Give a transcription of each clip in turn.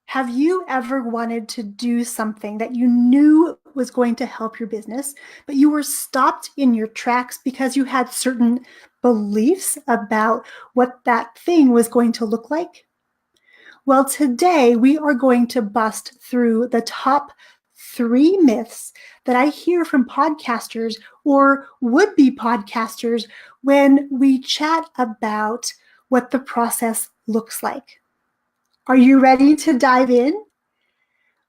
Have you ever wanted to do something that you knew was going to help your business, but you were stopped in your tracks because you had certain beliefs about what that thing was going to look like? Well, today we are going to bust through the top 3 myths that I hear from podcasters or would-be podcasters when we chat about what the process looks like. Are you ready to dive in?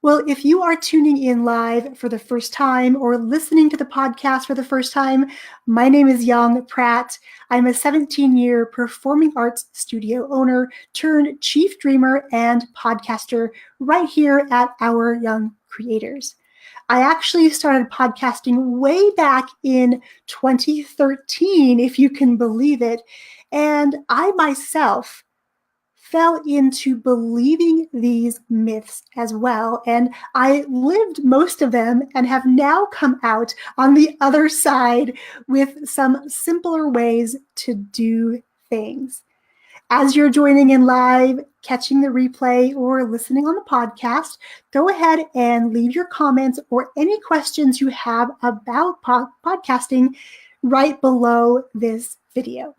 Well, if you are tuning in live for the first time or listening to the podcast for the first time, my name is Yong Pratt. I'm a 17-year performing arts studio owner turned chief dreamer and podcaster right here at Our Young Creators. I actually started podcasting way back in 2013, if you can believe it, and I myself fell into believing these myths as well. And I lived most of them and have now come out on the other side with some simpler ways to do things. As you're joining in live, catching the replay, or listening on the podcast, go ahead and leave your comments or any questions you have about podcasting right below this video.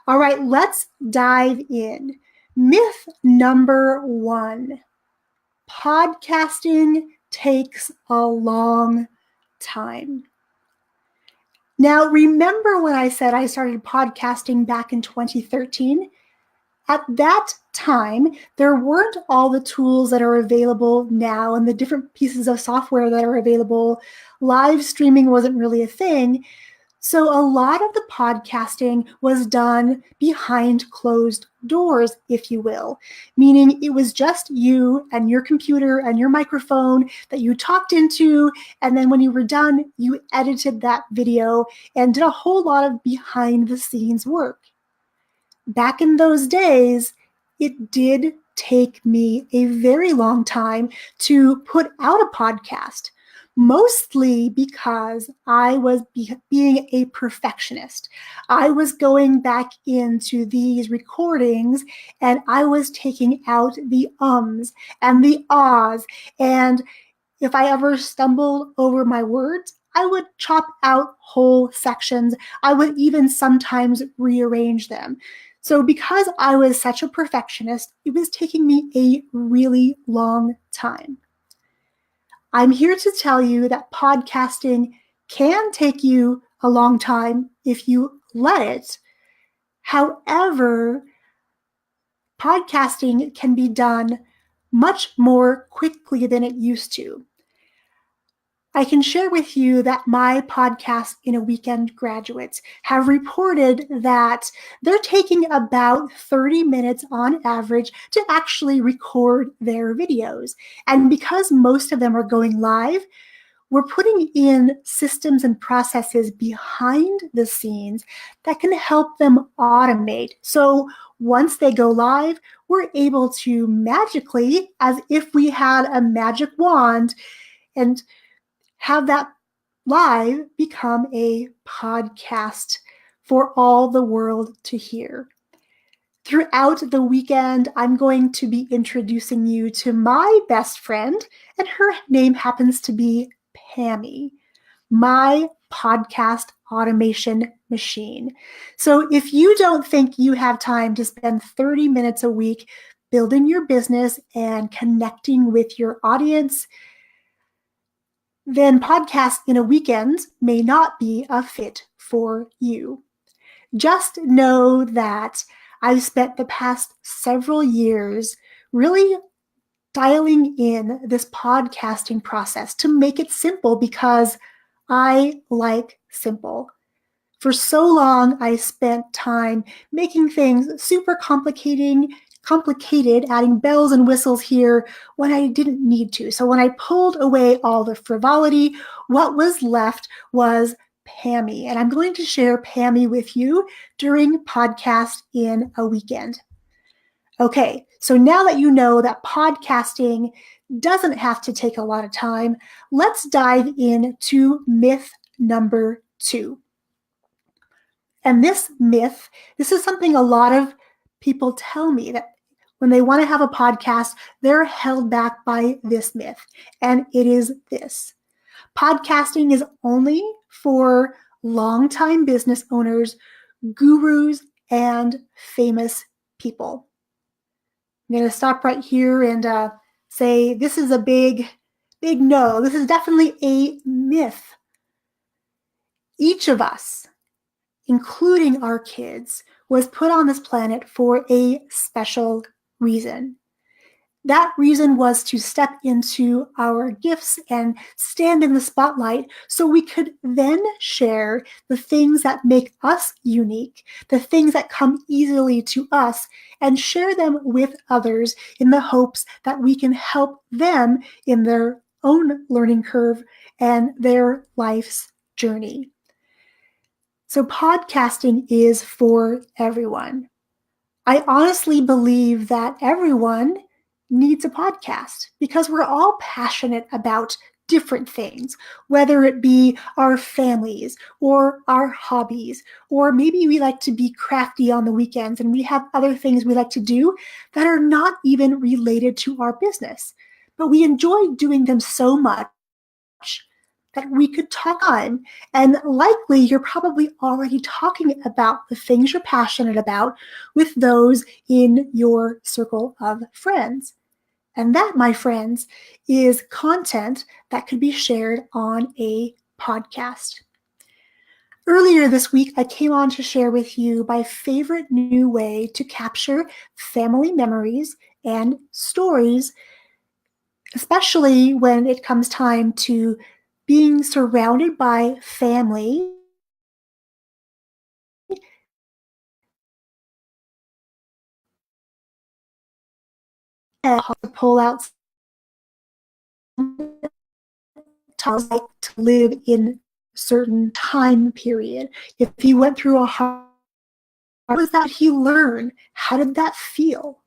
All right, let's dive in. Myth number 1, podcasting takes a long time. Now, remember when I said I started podcasting back in 2013? At that time, there weren't all the tools that are available now and the different pieces of software that are available. Live streaming wasn't really a thing. So a lot of the podcasting was done behind closed doors, if you will, meaning it was just you and your computer and your microphone that you talked into, and then when you were done, you edited that video and did a whole lot of behind the scenes work. Back in those days, it did take me a very long time to put out a podcast. Mostly because I was being a perfectionist. I was going back into these recordings and I was taking out the ums and the ahs. And if I ever stumbled over my words, I would chop out whole sections. I would even sometimes rearrange them. So because I was such a perfectionist, it was taking me a really long time. I'm here to tell you that podcasting can take you a long time if you let it. However, podcasting can be done much more quickly than it used to. I can share with you that my podcast in a weekend graduates have reported that they're taking about 30 minutes on average to actually record their videos. And because most of them are going live, we're putting in systems and processes behind the scenes that can help them automate. So once they go live, we're able to magically, as if we had a magic wand, and have that live become a podcast for all the world to hear. Throughout the weekend, I'm going to be introducing you to my best friend, and her name happens to be Pammy, my podcast automation machine. So if you don't think you have time to spend 30 minutes a week building your business and connecting with your audience, then podcast in a weekend may not be a fit for you. Just know that I've spent the past several years really dialing in this podcasting process to make it simple because I like simple. For so long, I spent time making things super complicated, adding bells and whistles here when I didn't need to. So when I pulled away all the frivolity, what was left was Pammy. And I'm going to share Pammy with you during Podcast in a Weekend. Okay, so now that you know that podcasting doesn't have to take a lot of time, let's dive into myth number 2. And this myth, this is something a lot of people tell me, that when they want to have a podcast, they're held back by this myth. And it is this: podcasting is only for longtime business owners, gurus, and famous people. I'm going to stop right here and say this is a big no. This is definitely a myth. Each of us, including our kids, was put on this planet for a special reason. That reason was to step into our gifts and stand in the spotlight so we could then share the things that make us unique, the things that come easily to us, and share them with others in the hopes that we can help them in their own learning curve and their life's journey. So podcasting is for everyone. I honestly believe that everyone needs a podcast because we're all passionate about different things, whether it be our families or our hobbies, or maybe we like to be crafty on the weekends and we have other things we like to do that are not even related to our business. But we enjoy doing them so much that we could talk on. And likely you're probably already talking about the things you're passionate about with those in your circle of friends. And that, my friends, is content that could be shared on a podcast. Earlier this week, I came on to share with you my favorite new way to capture family memories and stories, especially when it comes time to being surrounded by family and to pull out like to live in a certain time period. If he went through a hard, what was that he learned? How did that feel?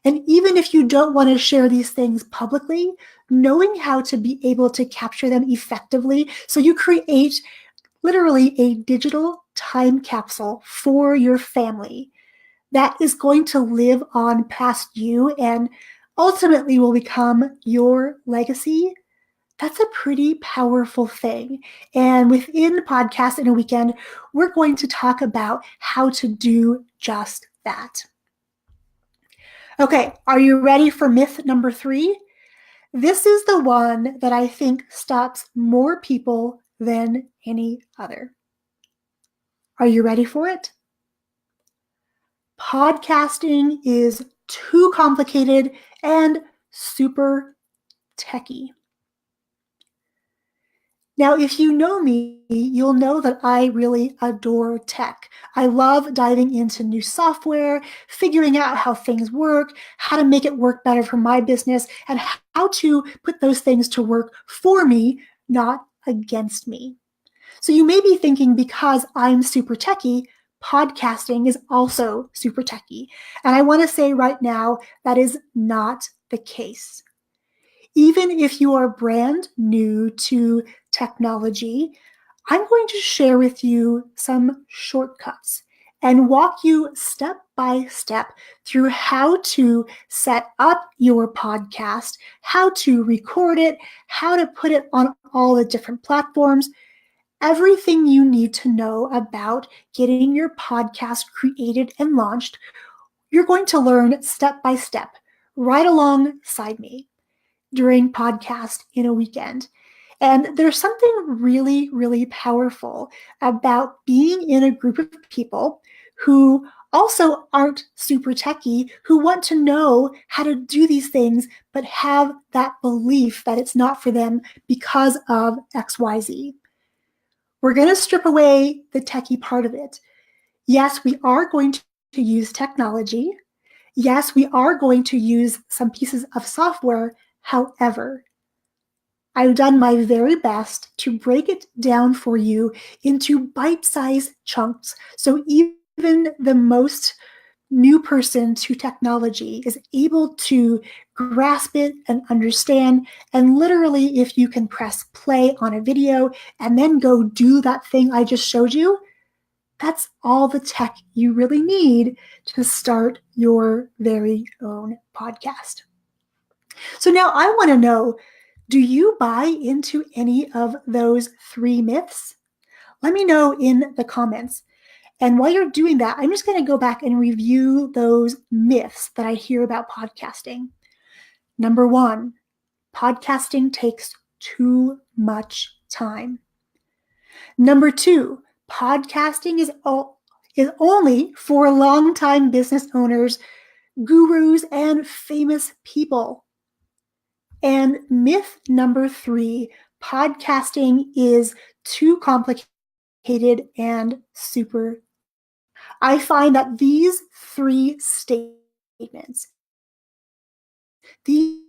And even if you don't want to share these things publicly, knowing how to be able to capture them effectively, so you create literally a digital time capsule for your family that is going to live on past you and ultimately will become your legacy. That's a pretty powerful thing. And within Podcast in a Weekend, we're going to talk about how to do just that. Okay, are you ready for myth number 3? This is the one that I think stops more people than any other. Are you ready for it? Podcasting is too complicated and super techy. Now, if you know me, you'll know that I really adore tech. I love diving into new software, figuring out how things work, how to make it work better for my business, and how to put those things to work for me, not against me. So you may be thinking, because I'm super techy, podcasting is also super techy. And I want to say right now, that is not the case. Even if you are brand new to technology, I'm going to share with you some shortcuts and walk you step by step through how to set up your podcast, how to record it, how to put it on all the different platforms, everything you need to know about getting your podcast created and launched. You're going to learn step by step right alongside me during Podcast in a Weekend. And there's something really, really powerful about being in a group of people who also aren't super techy, who want to know how to do these things, but have that belief that it's not for them because of XYZ. We're going to strip away the techie part of it. Yes, we are going to use technology. Yes, we are going to use some pieces of software. However, I've done my very best to break it down for you into bite-sized chunks, so even the most new person to technology is able to grasp it and understand. And literally, if you can press play on a video and then go do that thing I just showed you, That's all the tech you really need to start your very own podcast. So now I want to know, do you buy into any of those 3 myths? Let me know in the comments. And while you're doing that, I'm just going to go back and review those myths that I hear about podcasting. Number 1, podcasting takes too much time. Number 2, podcasting is only for longtime business owners, gurus, and famous people. And myth number 3, podcasting is too complicated and super. I find that these 3 statements, these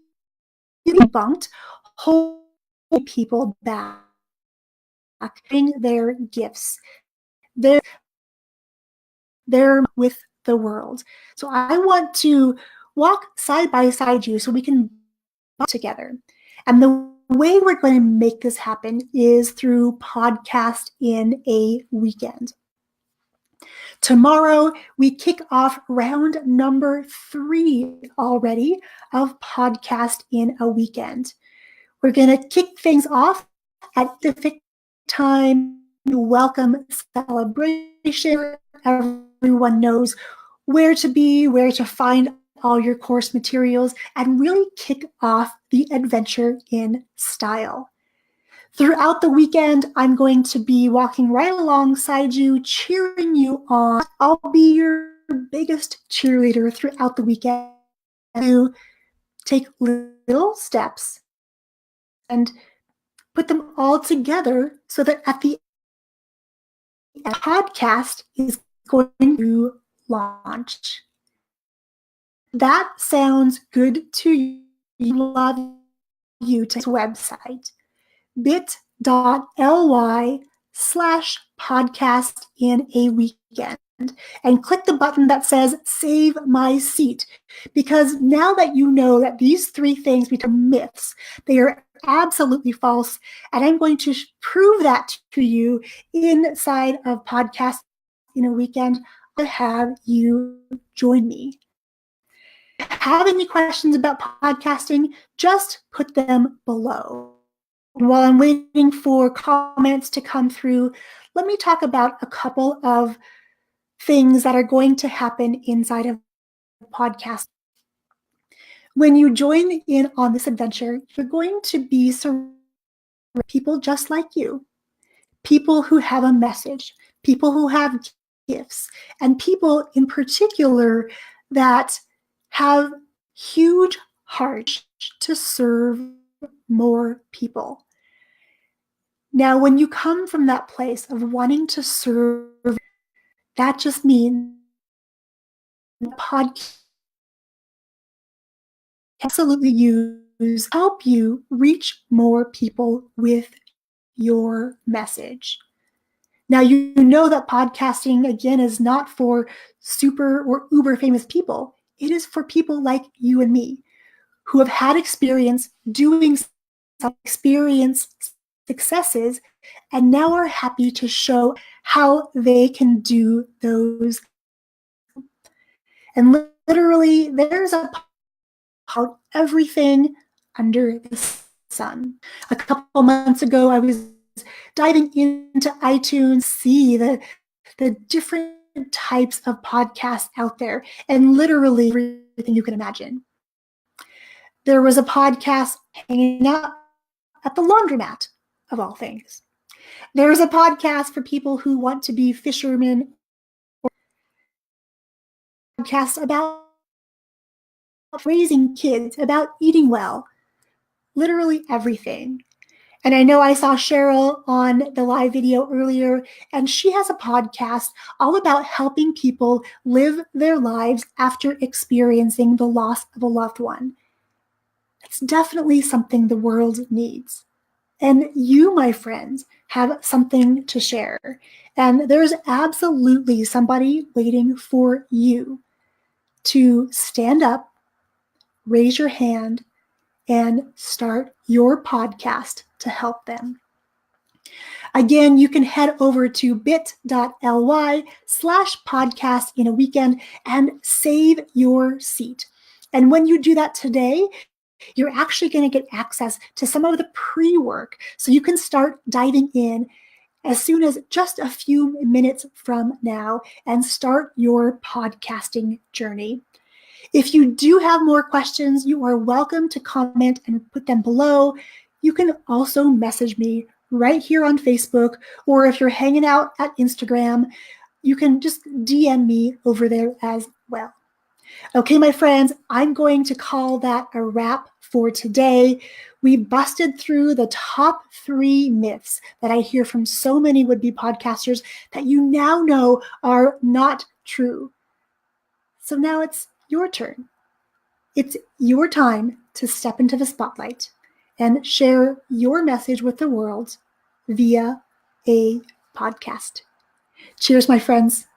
debunked, hold people back in their gifts. They're with the world. So I want to walk side by side you so we can together. And the way we're going to make this happen is through podcast in a weekend. Tomorrow, we kick off round number 3 already of podcast in a weekend. We're going to kick things off at the time, welcome celebration. Everyone knows where to be, where to find all your course materials, and really kick off the adventure in style. Throughout the weekend, I'm going to be walking right alongside you, cheering you on. I'll be your biggest cheerleader throughout the weekend to take little steps and put them all together so that at the end, podcast is going to launch. That sounds good to you. Love you to this website, bit.ly/podcast in a weekend, and click the button that says save my seat, because now that you know that these 3 things become myths, they are absolutely false, and I'm going to prove that to you inside of podcast in a weekend. I have you join me. Have any questions about podcasting, just put them below. While I'm waiting for comments to come through, let me talk about a couple of things that are going to happen inside of podcast. When you join in on this adventure, you're going to be surrounded by people just like you, people who have a message, people who have gifts, and people in particular that have huge hearts to serve more people. Now, when you come from that place of wanting to serve, that just means podcast absolutely use help you reach more people with your message. Now, you know that podcasting, again, is not for super or uber famous people. It is for people like you and me who have had experience doing some experience successes and now are happy to show how they can do those. And literally, there's about everything under the sun. A couple months ago, I was diving into iTunes, see the different types of podcasts out there, and literally everything you can imagine. There was a podcast hanging out at the laundromat, of all things. There's a podcast for people who want to be fishermen, or podcasts about raising kids, about eating well, literally everything. And I know I saw Cheryl on the live video earlier, and she has a podcast all about helping people live their lives after experiencing the loss of a loved one. It's definitely something the world needs. And you, my friends, have something to share. And there's absolutely somebody waiting for you to stand up, raise your hand, and start your podcast to help them. Again, you can head over to bit.ly/podcast-in-a-weekend and save your seat. And when you do that today, you're actually going to get access to some of the pre-work so you can start diving in as soon as just a few minutes from now and start your podcasting journey. If you do have more questions, you are welcome to comment and put them below. You can also message me right here on Facebook, or if you're hanging out at Instagram, you can just DM me over there as well. Okay, my friends, I'm going to call that a wrap for today. We busted through the top 3 myths that I hear from so many would-be podcasters that you now know are not true. So now it's your turn. It's your time to step into the spotlight and share your message with the world via a podcast. Cheers, my friends.